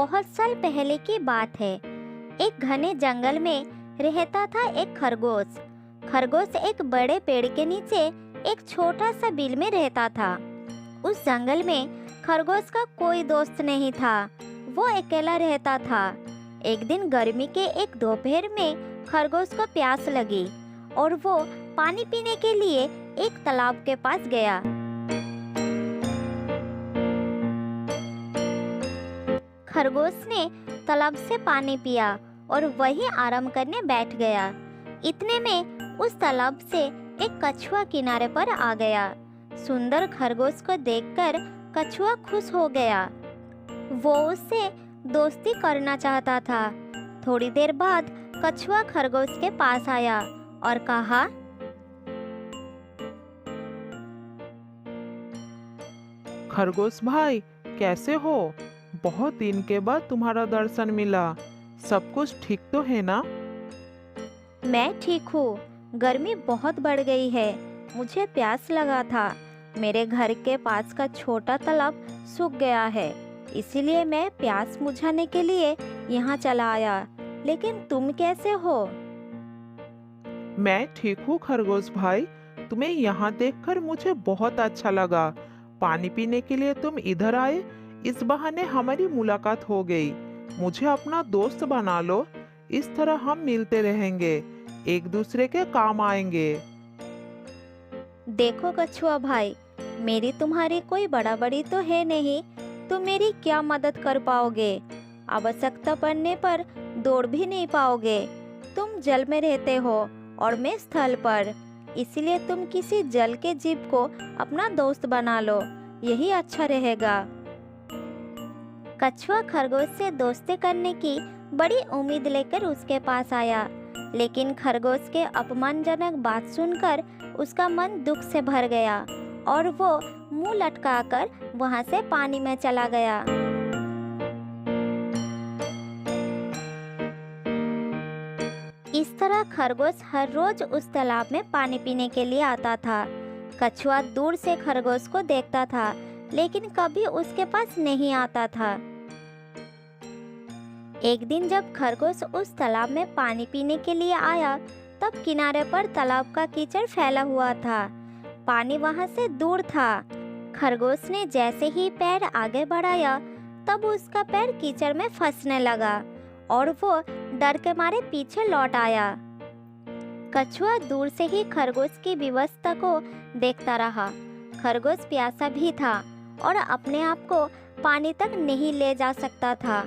बहुत साल पहले की बात है। एक घने जंगल में रहता था एक खरगोश। खरगोश एक बड़े पेड़ के नीचे एक छोटा सा बिल में रहता था। उस जंगल में खरगोश का कोई दोस्त नहीं था, वो अकेला रहता था। एक दिन गर्मी के एक दोपहर में खरगोश को प्यास लगी और वो पानी पीने के लिए एक तालाब के पास गया। खरगोश ने तालाब से पानी पिया और वहीं आराम करने बैठ गया। इतने में उस तालाब से एक कछुआ किनारे पर आ गया। सुंदर खरगोश को देखकर कछुआ खुश हो गया। वो उससे दोस्ती करना चाहता था। थोड़ी देर बाद कछुआ खरगोश के पास आया और कहा, खरगोश भाई, कैसे हो? बहुत दिन के बाद तुम्हारा दर्शन मिला। सब कुछ ठीक तो है ना? मैं ठीक हूँ। गर्मी बहुत बढ़ गई है, मुझे प्यास लगा था। मेरे घर के पास का छोटा तालाब सूख गया है, इसीलिए मैं प्यास बुझाने के लिए यहाँ चला आया। लेकिन तुम कैसे हो? मैं ठीक हूँ खरगोश भाई। तुम्हें यहाँ देखकर मुझे बहुत अच्छा लगा। पानी पीने के लिए तुम इधर आए, इस बहाने हमारी मुलाकात हो गई। मुझे अपना दोस्त बना लो, इस तरह हम मिलते रहेंगे, एक दूसरे के काम आएंगे। देखो कछुआ भाई, मेरी तुम्हारी कोई बड़ा बड़ी तो है नहीं, तुम मेरी क्या मदद कर पाओगे? आवश्यकता पड़ने पर दौड़ भी नहीं पाओगे। तुम जल में रहते हो और मैं स्थल पर, इसलिए तुम किसी जल के जीव को अपना दोस्त बना लो, यही अच्छा रहेगा। कछुआ खरगोश से दोस्ती करने की बड़ी उम्मीद लेकर उसके पास आया, लेकिन खरगोश के अपमानजनक बात सुनकर उसका मन दुख से भर गया और वो मुंह लटकाकर वहां से पानी में चला गया। इस तरह खरगोश हर रोज उस तालाब में पानी पीने के लिए आता था। कछुआ दूर से खरगोश को देखता था, लेकिन कभी उसके पास नहीं आता था। एक दिन जब खरगोश उस तालाब में पानी पीने के लिए आया, तब किनारे पर तालाब का कीचड़ फैला हुआ था। पानी वहां से दूर था। खरगोश ने जैसे ही पैर आगे बढ़ाया, तब उसका पैर कीचड़ में फंसने लगा और वो डर के मारे पीछे लौट आया। कछुआ दूर से ही खरगोश की विवशता को देखता रहा। खरगोश प्यासा भी था और अपने आप को पानी तक नहीं ले जा सकता था,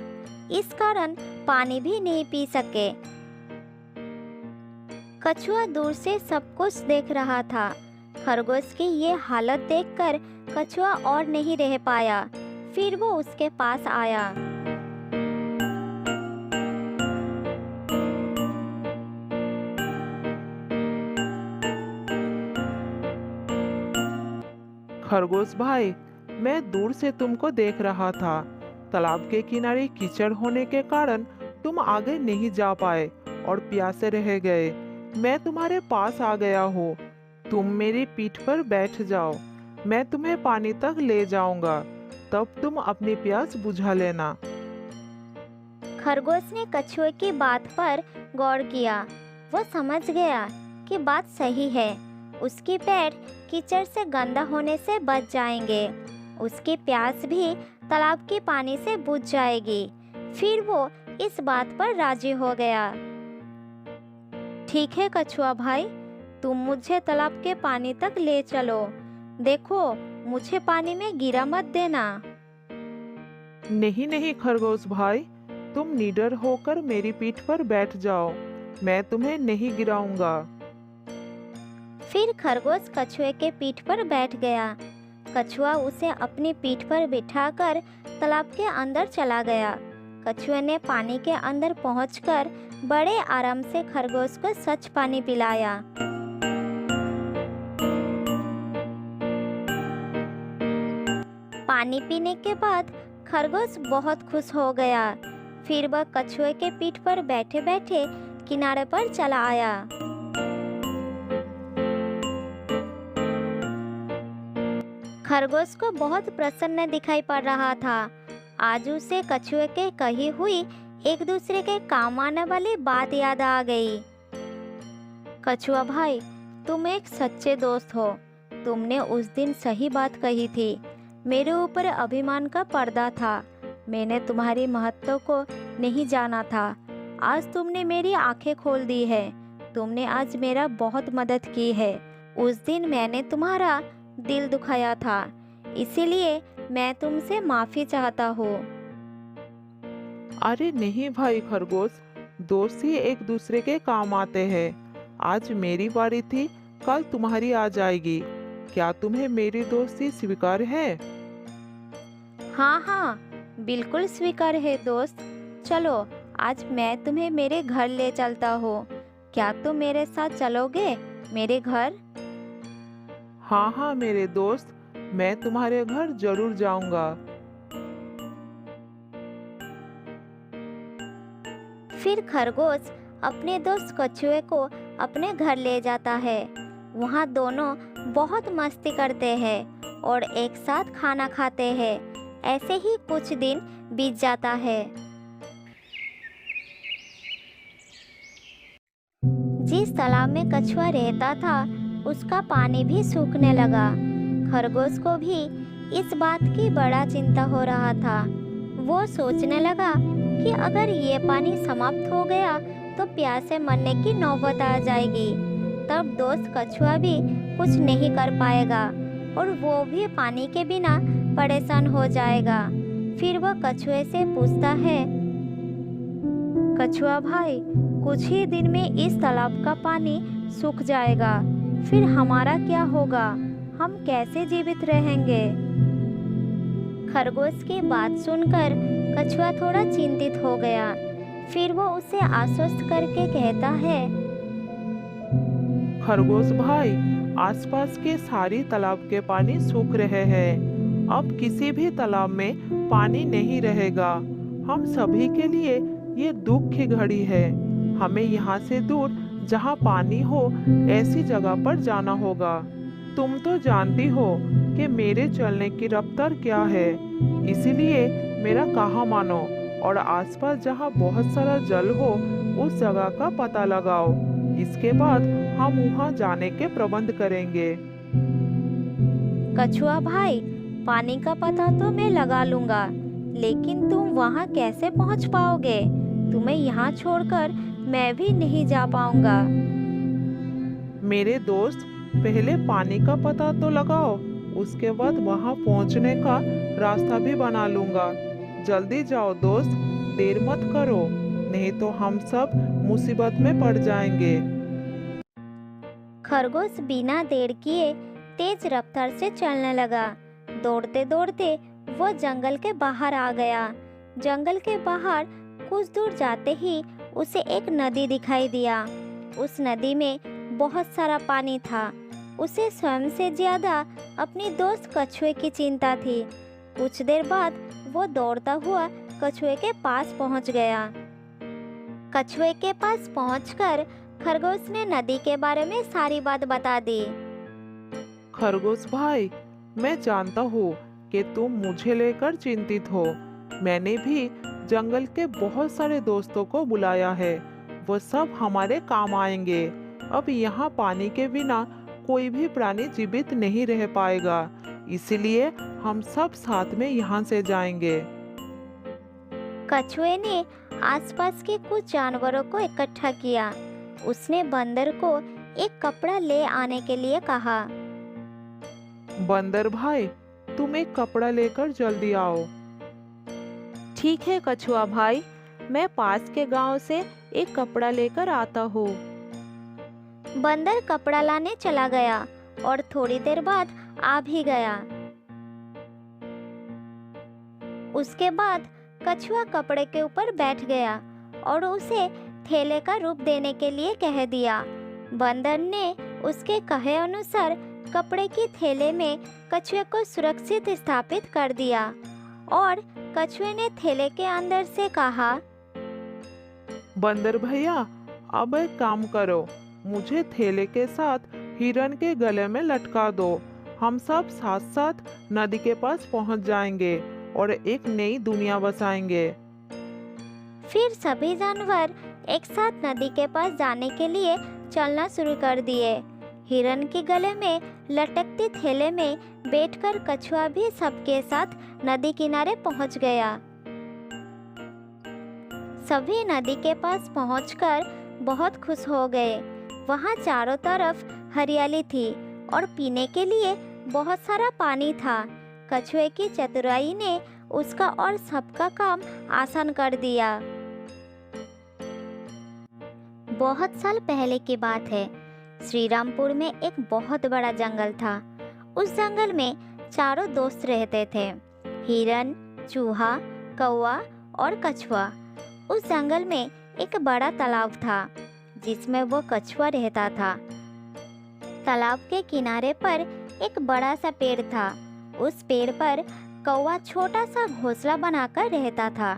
इस कारण पानी भी नहीं पी सके। कछुआ दूर से सब कुछ देख रहा था। खरगोश की ये हालत देखकर कछुआ और नहीं रह पाया, फिर वो उसके पास आया। खरगोश भाई, मैं दूर से तुमको देख रहा था। तालाब के किनारे कीचड़ होने के कारण तुम आगे नहीं जा पाए और प्यासे रह गए। मैं तुम्हारे पास आ गया हूँ। तुम मेरी पीठ पर बैठ जाओ, मैं तुम्हें पानी तक ले जाऊंगा, तब तुम अपनी प्यास बुझा लेना। खरगोश ने कछुए की बात पर गौर किया। वो समझ गया कि बात सही है। उसके पैर कीचड़ से गंदा होने से बच जाएंगे, उसकी प्यास भी तालाब के पानी से बुझ जाएगी। फिर वो इस बात पर राजी हो गया। ठीक है कछुआ भाई, तुम मुझे तालाब के पानी तक ले चलो। देखो, मुझे पानी में गिरा मत देना। नहीं नहीं खरगोश भाई, तुम निडर होकर मेरी पीठ पर बैठ जाओ, मैं तुम्हें नहीं गिराऊंगा। फिर खरगोश कछुए के पीठ पर बैठ गया। कछुआ उसे अपनी पीठ पर बिठाकर तालाब के अंदर चला गया। कछुए ने पानी के अंदर पहुंचकर बड़े आराम से खरगोश को स्वच्छ पानी पिलाया। पानी पीने के बाद खरगोश बहुत खुश हो गया। फिर वह कछुए के पीठ पर बैठे बैठे किनारे पर चला आया। खरगोश को बहुत प्रसन्न दिखाई पड़ रहा था। आज उसे कछुए के कही हुई एक दूसरे के काम आने वाली बात याद आ गई। कछुआ भाई, तुम एक सच्चे दोस्त हो। तुमने उस दिन सही बात कही थी। मेरे ऊपर अभिमान का पर्दा था। मैंने तुम्हारी महत्व को नहीं जाना था। आज तुमने मेरी आंखें खोल दी है। तुमने आज मेरा बहुत मदद की है। उस दिन मैंने तुम्हारा दिल दुखाया था, इसीलिए मैं तुमसे माफ़ी चाहता हूँ। अरे नहीं भाई खरगोश, दोस्त ही एक दूसरे के काम आते हैं। आज मेरी बारी थी, कल तुम्हारी आ जाएगी। क्या तुम्हें मेरी दोस्ती स्वीकार है? हाँ हाँ, बिल्कुल स्वीकार है दोस्त। चलो, आज मैं तुम्हें मेरे घर ले चलता हूँ। क्या तुम मेरे साथ चलोगे मेरे घर? हाँ हाँ मेरे दोस्त, मैं तुम्हारे घर जरूर जाऊंगा। फिर खरगोश अपने दोस्त कछुए को अपने घर ले जाता है। वहाँ दोनों बहुत मस्ती करते हैं और एक साथ खाना खाते हैं। ऐसे ही कुछ दिन बीत जाता है। जिस तालाब में कछुआ रहता था, उसका पानी भी सूखने लगा। खरगोश को भी इस बात की बड़ा चिंता हो रहा था। वो सोचने लगा कि अगर ये पानी समाप्त हो गया तो प्यासे मरने की नौबत आ जाएगी। तब दोस्त कछुआ भी कुछ नहीं कर पाएगा और वो भी पानी के बिना परेशान हो जाएगा। फिर वह कछुए से पूछता है, कछुआ भाई, कुछ ही दिन में इस तालाब का पानी सूख जाएगा। फिर हमारा क्या होगा? हम कैसे जीवित रहेंगे? खरगोश की बात सुनकर कछुआ थोड़ा चिंतित हो गया। फिर वो उसे आश्वस्त करके कहता है, खरगोश भाई, आसपास के सारी तालाब के पानी सूख रहे हैं। अब किसी भी तालाब में पानी नहीं रहेगा। हम सभी के लिए ये दुख की घड़ी है। हमें यहाँ से दूर जहाँ पानी हो ऐसी जगह पर जाना होगा। तुम तो जानती हो कि मेरे चलने की रफ्तार क्या है, इसीलिए मेरा कहा मानो और आसपास जहाँ बहुत सारा जल हो उस जगह का पता लगाओ। इसके बाद हम वहाँ जाने के प्रबंध करेंगे। कछुआ भाई, पानी का पता तो मैं लगा लूंगा, लेकिन तुम वहाँ कैसे पहुँच पाओगे? तुम्हें यहाँ छोड़कर मैं भी नहीं जा पाऊंगा। मेरे दोस्त, पहले पानी का पता तो लगाओ, उसके बाद वहाँ पहुँचने का रास्ता भी बना लूंगा। जल्दी जाओ दोस्त, देर मत करो, नहीं तो हम सब मुसीबत में पड़ जाएंगे। खरगोश बिना देर किए तेज रफ्तार से चलने लगा। दौड़ते दौड़ते वो जंगल के बाहर आ गया। जंगल के बाहर कुछ दूर जाते ही उसे एक नदी दिखाई दिया। उस नदी में बहुत सारा पानी था। उसे स्वयं से ज्यादा अपनी दोस्त कछुए की चिंता थी। कुछ देर बाद वो दौड़ता हुआ कछुए के पास पहुंच गया। कछुए के पास पहुंचकर खरगोश ने नदी के बारे में सारी बात बता दी। खरगोश भाई, मैं जानता हूँ कि तुम मुझे लेकर चिंतित हो। मैंने भी जंगल के बहुत सारे दोस्तों को बुलाया है। वो सब हमारे काम आएंगे। अब यहाँ पानी के बिना कोई भी प्राणी जीवित नहीं रह पाएगा, इसलिए हम सब साथ में यहाँ से जाएंगे। कछुए ने आसपास के कुछ जानवरों को इकट्ठा किया। उसने बंदर को एक कपड़ा ले आने के लिए कहा। बंदर भाई, तुम एक कपड़ा लेकर जल्दी आओ। ठीक है कछुआ भाई, मैं पास के गांव से एक कपड़ा लेकर आता हूँ। बंदर कपड़ा लाने चला गया और थोड़ी देर बाद आ भी गया। उसके बाद कछुआ कपड़े के ऊपर बैठ गया और उसे थैले का रूप देने के लिए कह दिया। बंदर ने उसके कहे अनुसार कपड़े की थैले में कछुए को सुरक्षित स्थापित कर दिया और कछुए ने थैले के अंदर से कहा, बंदर भैया, अब एक काम करो, मुझे थैले के साथ हिरन के गले में लटका दो। हम सब साथ साथ नदी के पास पहुंच जाएंगे और एक नई दुनिया बसाएंगे। फिर सभी जानवर एक साथ नदी के पास जाने के लिए चलना शुरू कर दिए। हिरन के गले में लटकती थैले में बैठकर कछुआ भी सबके साथ नदी किनारे पहुंच गया। सभी नदी के पास पहुंचकर बहुत खुश हो गए। वहां चारों तरफ हरियाली थी और पीने के लिए बहुत सारा पानी था। कछुए की चतुराई ने उसका और सबका काम आसान कर दिया। बहुत साल पहले की बात है। श्रीरामपुर में एक बहुत बड़ा जंगल था। उस जंगल में चारों दोस्त रहते थे, हिरन, चूहा, कौवा और कछुआ। उस जंगल में एक बड़ा तालाब था जिसमें वो कछुआ रहता था। तालाब के किनारे पर एक बड़ा सा पेड़ था। उस पेड़ पर कौवा छोटा सा घोंसला बनाकर रहता था।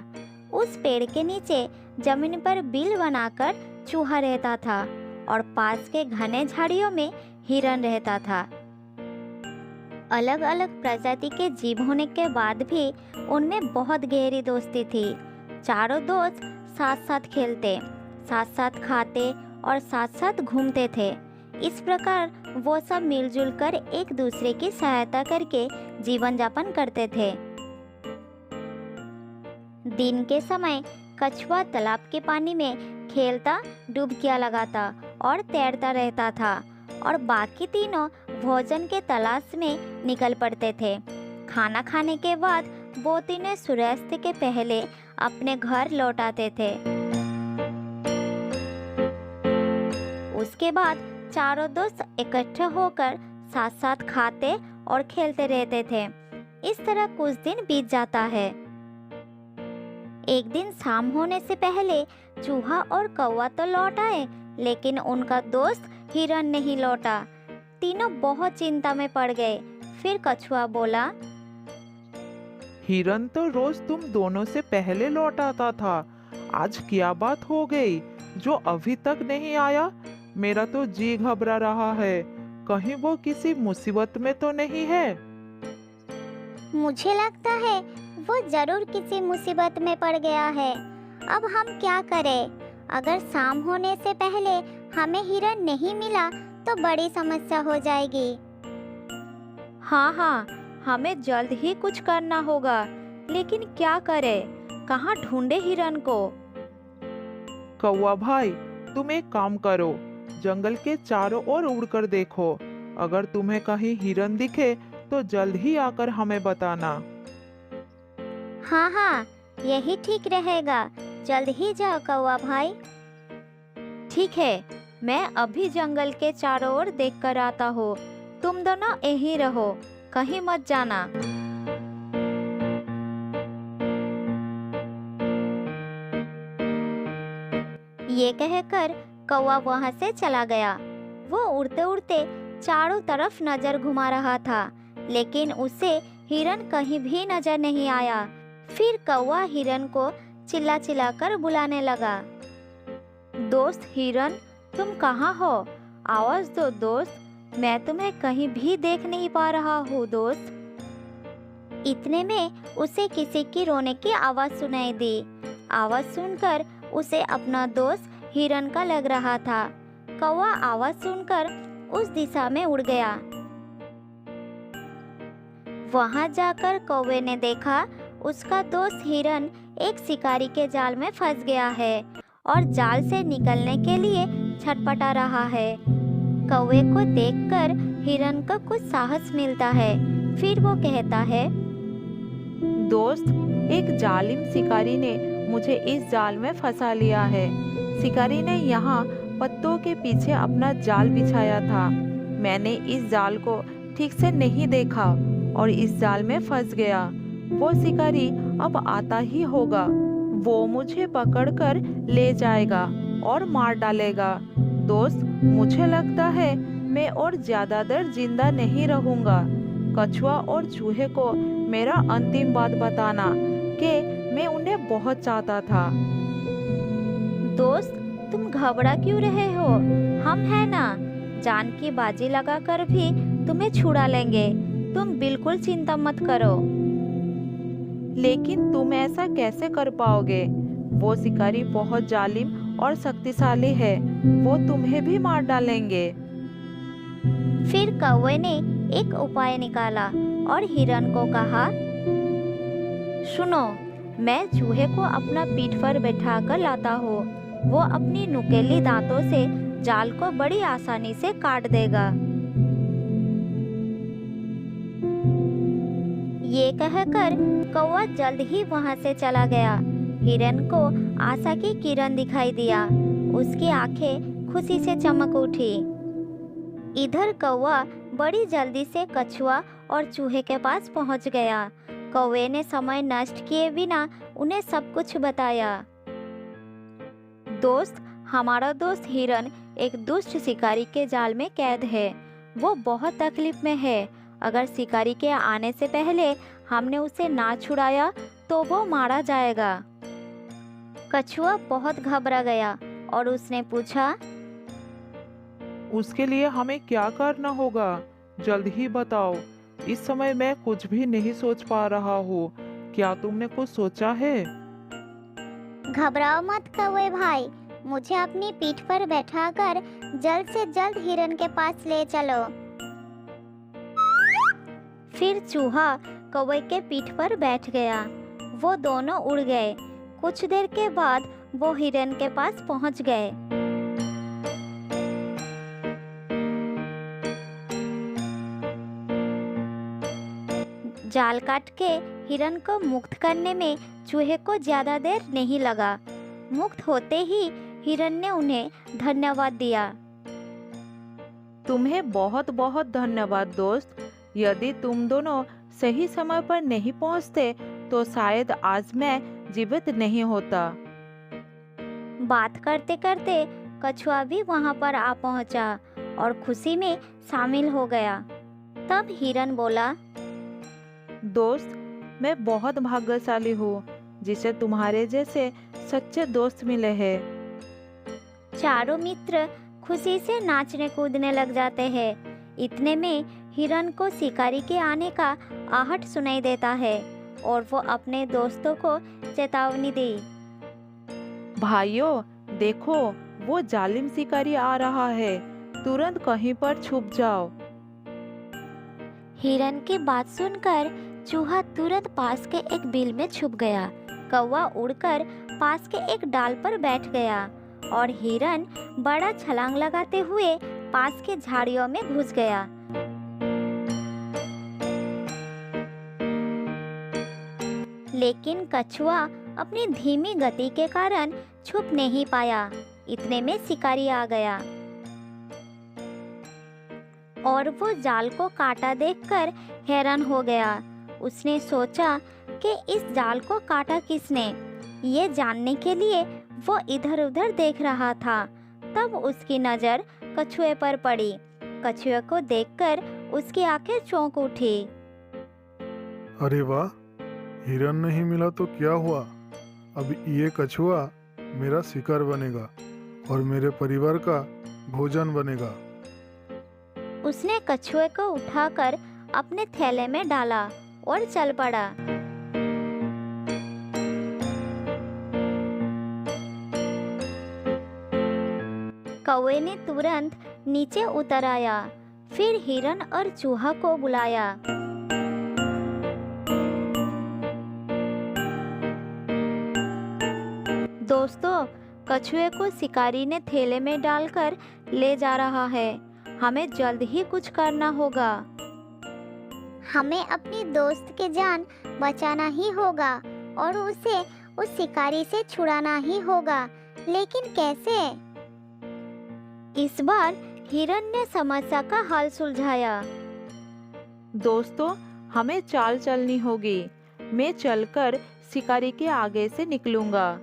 उस पेड़ के नीचे जमीन पर बिल बनाकर चूहा रहता था और पास के घने झाड़ियों में हिरन रहता था। अलग अलग प्रजाति के जीव होने के बाद भी उनमें बहुत गहरी दोस्ती थी। चारों दोस्त साथ साथ खेलते, साथ साथ खाते और साथ साथ घूमते थे। इस प्रकार वो सब मिलजुल कर एक दूसरे की सहायता करके जीवन यापन करते थे। दिन के समय कछुआ तालाब के पानी में खेलता, डुबकियां लगाता और तैरता रहता था और बाकी तीनों भोजन के तलाश में निकल पड़ते थे। खाना खाने के बाद वो तीनों सूर्यास्त के पहले अपने घर लौट आते थे। उसके बाद चारों दोस्त इकट्ठे होकर साथ साथ खाते और खेलते रहते थे। इस तरह कुछ दिन बीत जाता है। एक दिन शाम होने से पहले चूहा और कौवा तो लौट आए, लेकिन उनका दोस्त हिरन नहीं लौटा। तीनों बहुत चिंता में पड़ गए। फिर कछुआ बोला, हिरन तो रोज तुम दोनों से पहले लौट आता था, आज क्या बात हो गई जो अभी तक नहीं आया? मेरा तो जी घबरा रहा है, कहीं वो किसी मुसीबत में तो नहीं है? मुझे लगता है वो जरूर किसी मुसीबत में पड़ गया है। अब हम क्या करें? अगर शाम होने से पहले हमें हिरन नहीं मिला तो बड़ी समस्या हो जाएगी। हाँ, हमें जल्द ही कुछ करना होगा, लेकिन क्या करें? कहाँ ढूंढे हिरन को? कौवा भाई, तुम एक काम करो, जंगल के चारों ओर उड़कर देखो। अगर तुम्हें कहीं हिरन दिखे तो जल्द ही आकर हमें बताना। हाँ, यही ठीक रहेगा। जल्द ही जाओ कौवा भाई। ठीक है, मैं अभी जंगल के चारों ओर देख कर आता हूँ। तुम दोनों यहीं रहो, कहीं मत जाना। ये कहकर कौवा वहां से चला गया। वो उड़ते उड़ते चारों तरफ नजर घुमा रहा था, लेकिन उसे हिरन कहीं भी नजर नहीं आया। फिर कौवा हिरन को चिल्ला चिल्ला कर बुलाने लगा, दोस्त हिरन, तुम कहाँ हो? आवाज दो दोस्त, मैं तुम्हें कहीं भी देख नहीं पा रहा हूँ दोस्त। इतने में उसे किसी की रोने की आवाज सुनाई दी। आवाज सुनकर उसे अपना दोस्त हिरन का लग रहा था। कौवा आवाज सुनकर उस दिशा में उड़ गया। वहां जाकर कौवे ने देखा उसका दोस्त हिरन एक शिकारी के जाल में फंस गया है और जाल से निकलने के लिए छटपटा रहा है। कौवे को देखकर हिरन को कुछ साहस मिलता है। फिर वो कहता है, दोस्त, एक जालिम शिकारी ने मुझे इस जाल में फंसा लिया है। शिकारी ने यहाँ पत्तों के पीछे अपना जाल बिछाया था। मैंने इस जाल को ठीक से नहीं देखा और इस जाल में फंस गया। वो शिकारी अब आता ही होगा। वो मुझे पकड़कर ले जाएगा और मार डालेगा। दोस्त, मुझे लगता है मैं और ज्यादा देर जिंदा नहीं रहूंगा। कछुआ और चूहे को मेरा अंतिम बात बताना कि मैं उन्हें बहुत चाहता था। दोस्त, तुम घबरा क्यों रहे हो? हम हैं ना, जान की बाजी लगाकर भी तुम्हें छुड़ा लेंगे। तुम बिल्कुल चिंता मत करो। लेकिन तुम ऐसा कैसे कर पाओगे? वो शिकारी बहुत जालिम और शक्तिशाली है, वो तुम्हें भी मार डालेंगे। फिर कौवे ने एक उपाय निकाला और हिरन को कहा, सुनो, मैं चूहे को अपना पीठ पर बैठाकर लाता हूँ। वो अपनी नुकीली दांतों से जाल को बड़ी आसानी से काट देगा। ये कहकर कौवा जल्द ही वहां से चला गया। हिरन को आशा की किरण दिखाई दिया। उसकी आंखें खुशी से चमक उठी। इधर कौवा बड़ी जल्दी से कछुआ और चूहे के पास पहुंच गया। कौवे ने समय नष्ट किए बिना उन्हें सब कुछ बताया। दोस्त, हमारा दोस्त हिरन एक दुष्ट शिकारी के जाल में कैद है। वो बहुत तकलीफ में है। अगर शिकारी के आने से पहले हमने उसे ना छुड़ाया तो वो मारा जाएगा। कछुआ बहुत घबरा गया और उसने पूछा, उसके लिए हमें क्या करना होगा? जल्द ही बताओ। इस समय मैं कुछ भी नहीं सोच पा रहा हूँ। क्या तुमने कुछ सोचा है? घबराओ मत कौवे भाई, मुझे अपनी पीठ पर बैठाकर जल्द से जल्द हिरन के पास ले चलो। फिर चूहा कौवे के पीठ पर बैठ गया। वो दोनों उड़ गए। कुछ देर के बाद वो हिरन के पास पहुंच गए। जाल काट के हिरन को मुक्त करने में चूहे को ज्यादा देर नहीं लगा। मुक्त होते ही हिरन ने उन्हें धन्यवाद दिया। तुम्हें बहुत बहुत धन्यवाद दोस्त। यदि तुम दोनों सही समय पर नहीं पहुंचते तो शायद आज मैं जीवित नहीं होता। बात करते करते कछुआ भी वहां पर आ पहुंचा और खुशी में शामिल हो गया। तब हिरन बोला, दोस्त, मैं बहुत भाग्यशाली हूँ जिसे तुम्हारे जैसे सच्चे दोस्त मिले हैं। चारों मित्र खुशी से नाचने कूदने लग जाते हैं। इतने में हिरन को शिकारी के आने का आहट सुनाई देता है और वो अपने दोस्तों को चेतावनी दी। भाइयों, देखो, वो जालिम शिकारी आ रहा है। तुरंत कहीं पर छुप जाओ। हिरन की बात सुनकर चूहा तुरंत पास के एक बिल में छुप गया। कौवा उड़कर पास के एक डाल पर बैठ गया और हिरन बड़ा छलांग लगाते हुए पास के झाड़ियों में घुस गया। लेकिन कछुआ अपनी धीमी गति के कारण छुप नहीं पाया। इतने में शिकारी आ गया और वो जाल को काटा देखकर हैरान हो गया। उसने सोचा कि इस जाल को काटा किसने। ये जानने के लिए वो इधर उधर देख रहा था। तब उसकी नज़र कछुए पर पड़ी। कछुए को देखकर उसकी आंखें चौंक उठी। अरे वाह, हिरन नहीं मिला तो क्या हुआ? अब ये कछुआ मेरा शिकार बनेगा और मेरे परिवार का भोजन बनेगा। उसने कछुए को उठाकर अपने थैले में डाला और चल पड़ा। कौवे ने तुरंत नीचे उतर आया। फिर हिरन और चूहा को बुलाया। दोस्तों, कछुए को शिकारी ने थैले में डालकर ले जा रहा है। हमें जल्द ही कुछ करना होगा। हमें अपनी दोस्त की जान बचाना ही होगा और उसे उस शिकारी से छुड़ाना ही होगा। लेकिन कैसे? इस बार हिरन ने समस्या का हल सुलझाया। दोस्तों, हमें चाल चलनी होगी। मैं चलकर शिकारी के आगे से निकलूंगा।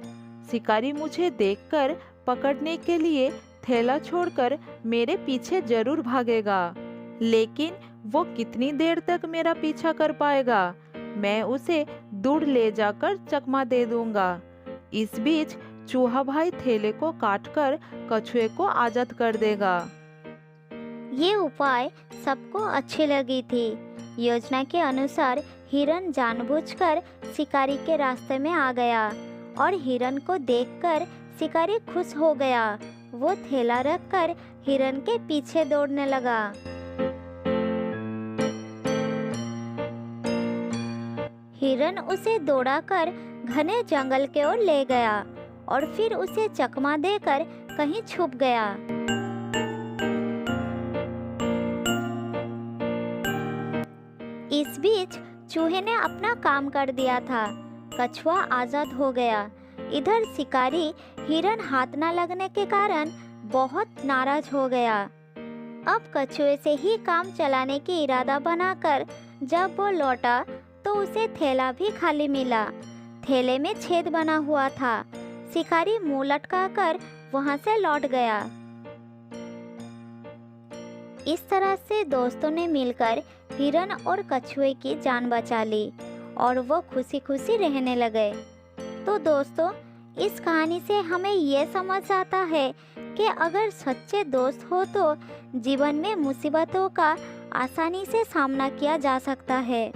शिकारी मुझे देखकर पकड़ने के लिए थैला छोड़कर मेरे पीछे जरूर भागेगा। लेकिन वो कितनी देर तक मेरा पीछा कर पाएगा? मैं उसे दूर ले जाकर चकमा दे दूंगा। इस बीच चूहा भाई थैले को काटकर कछुए को आजाद कर देगा। ये उपाय सबको अच्छी लगी थी। योजना के अनुसार हिरन जानबूझकर शिकारी के रास्ते में आ गया और हिरन को देखकर शिकारी खुश हो गया। वो थैला रखकर हिरन के पीछे दौड़ने लगा। हिरन उसे दौड़ाकर घने जंगल की ओर ले गया और फिर उसे चकमा देकर कहीं छुप गया। इस बीच चूहे ने अपना काम कर दिया था। कछुआ आजाद हो गया। इधर शिकारी हिरन हाथ न लगने के कारण बहुत नाराज हो गया। अब कछुए से ही काम चलाने की इरादा बनाकर जब वो लौटा तो उसे थैला भी खाली मिला। थैले में छेद बना हुआ था। शिकारी मुंह लटकाकर वहां से लौट गया। इस तरह से दोस्तों ने मिलकर हिरन और कछुए की जान बचा ली और वो खुशी खुशी रहने लगे। तो दोस्तों, इस कहानी से हमें ये समझ आता है कि अगर सच्चे दोस्त हो तो जीवन में मुसीबतों का आसानी से सामना किया जा सकता है।